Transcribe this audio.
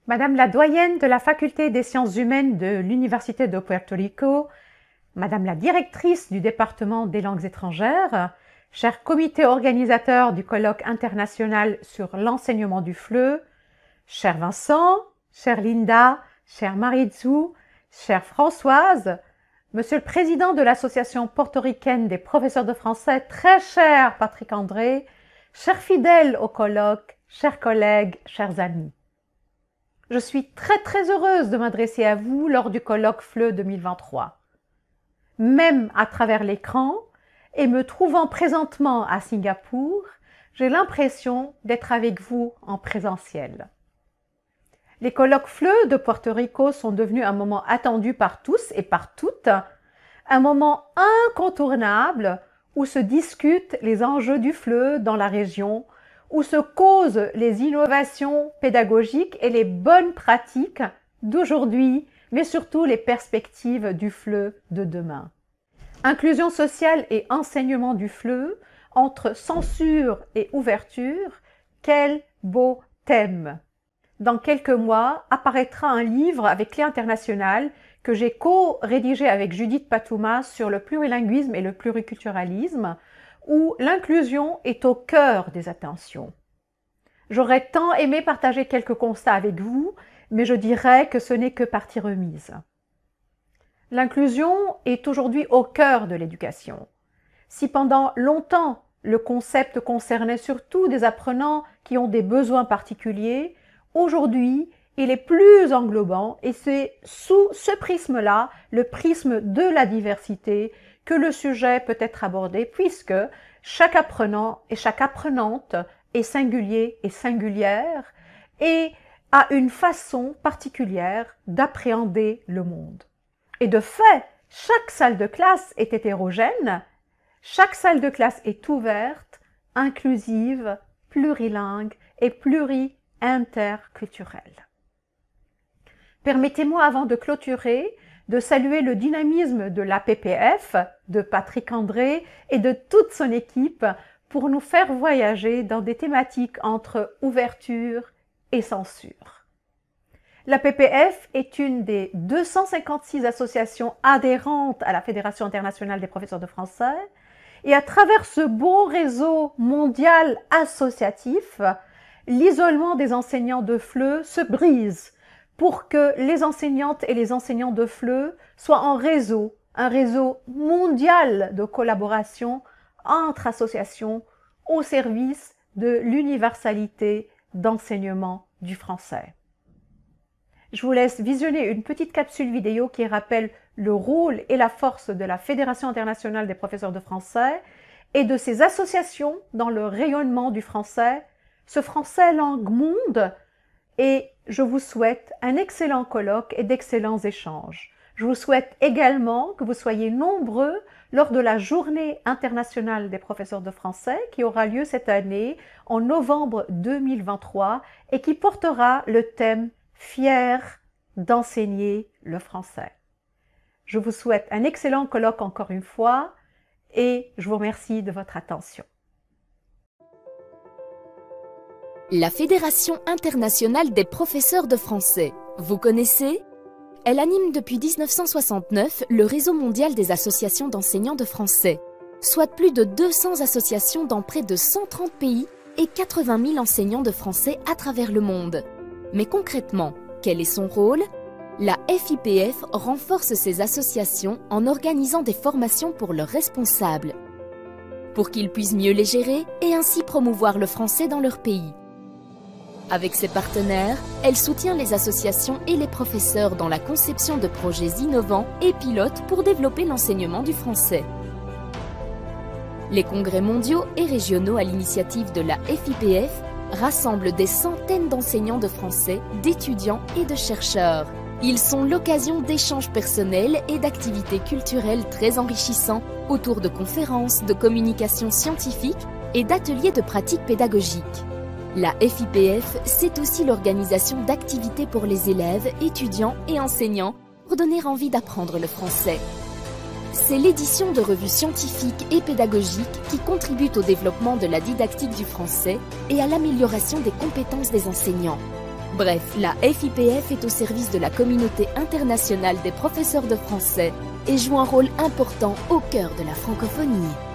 Madame la doyenne de la Faculté des sciences humaines de l'Université de Puerto Rico, Madame la directrice du département des langues étrangères, cher comité organisateur du colloque international sur l'enseignement du FLE, cher Vincent, chère Linda, chère Marie-Zou, chère Françoise, Monsieur le Président de l'Association portoricaine des professeurs de français, très cher Patrick André, chers fidèles au colloque, chers collègues, chers amis. Je suis très heureuse de m'adresser à vous lors du colloque FLE 2023. Même à travers l'écran, et me trouvant présentement à Singapour, j'ai l'impression d'être avec vous en présentiel. Les colloques FLE de Porto Rico sont devenus un moment attendu par tous et par toutes, un moment incontournable où se discutent les enjeux du FLE dans la région, où se causent les innovations pédagogiques et les bonnes pratiques d'aujourd'hui, mais surtout les perspectives du FLE de demain. Inclusion sociale et enseignement du FLE, entre censure et ouverture, quel beau thème! Dans quelques mois, apparaîtra un livre avec Clé internationale que j'ai co-rédigé avec Judith Patouma sur le plurilinguisme et le pluriculturalisme, où l'inclusion est au cœur des attentions. J'aurais tant aimé partager quelques constats avec vous, mais je dirais que ce n'est que partie remise. L'inclusion est aujourd'hui au cœur de l'éducation. Si pendant longtemps, le concept concernait surtout des apprenants qui ont des besoins particuliers, aujourd'hui, il est plus englobant et c'est sous ce prisme-là, le prisme de la diversité, que le sujet peut être abordé puisque chaque apprenant et chaque apprenante est singulier et singulière et a une façon particulière d'appréhender le monde. Et de fait, chaque salle de classe est hétérogène, chaque salle de classe est ouverte, inclusive, plurilingue et pluri-interculturelle. Permettez-moi, avant de clôturer, de saluer le dynamisme de l'APPF, de Patrick André et de toute son équipe pour nous faire voyager dans des thématiques entre ouverture et censure. L'APPF est une des 256 associations adhérentes à la Fédération internationale des professeurs de français et à travers ce beau réseau mondial associatif, l'isolement des enseignants de FLE se brise pour que les enseignantes et les enseignants de FLE soient en réseau, un réseau mondial de collaboration entre associations au service de l'universalité d'enseignement du français. Je vous laisse visionner une petite capsule vidéo qui rappelle le rôle et la force de la Fédération internationale des professeurs de français et de ses associations dans le rayonnement du français, ce français langue monde, et je vous souhaite un excellent colloque et d'excellents échanges. Je vous souhaite également que vous soyez nombreux lors de la Journée internationale des professeurs de français qui aura lieu cette année en novembre 2023 et qui portera le thème « Fier d'enseigner le français ». Je vous souhaite un excellent colloque encore une fois et je vous remercie de votre attention. La Fédération internationale des professeurs de français, vous connaissez ? Elle anime depuis 1969 le réseau mondial des associations d'enseignants de français, soit plus de 200 associations dans près de 130 pays et 80 000 enseignants de français à travers le monde. Mais concrètement, quel est son rôle ? La FIPF renforce ces associations en organisant des formations pour leurs responsables, pour qu'ils puissent mieux les gérer et ainsi promouvoir le français dans leur pays. Avec ses partenaires, elle soutient les associations et les professeurs dans la conception de projets innovants et pilotes pour développer l'enseignement du français. Les congrès mondiaux et régionaux à l'initiative de la FIPF rassemblent des centaines d'enseignants de français, d'étudiants et de chercheurs. Ils sont l'occasion d'échanges personnels et d'activités culturelles très enrichissants autour de conférences, de communication scientifique et d'ateliers de pratiques pédagogiques. La FIPF, c'est aussi l'organisation d'activités pour les élèves, étudiants et enseignants pour donner envie d'apprendre le français. C'est l'édition de revues scientifiques et pédagogiques qui contribuent au développement de la didactique du français et à l'amélioration des compétences des enseignants. Bref, la FIPF est au service de la communauté internationale des professeurs de français et joue un rôle important au cœur de la francophonie.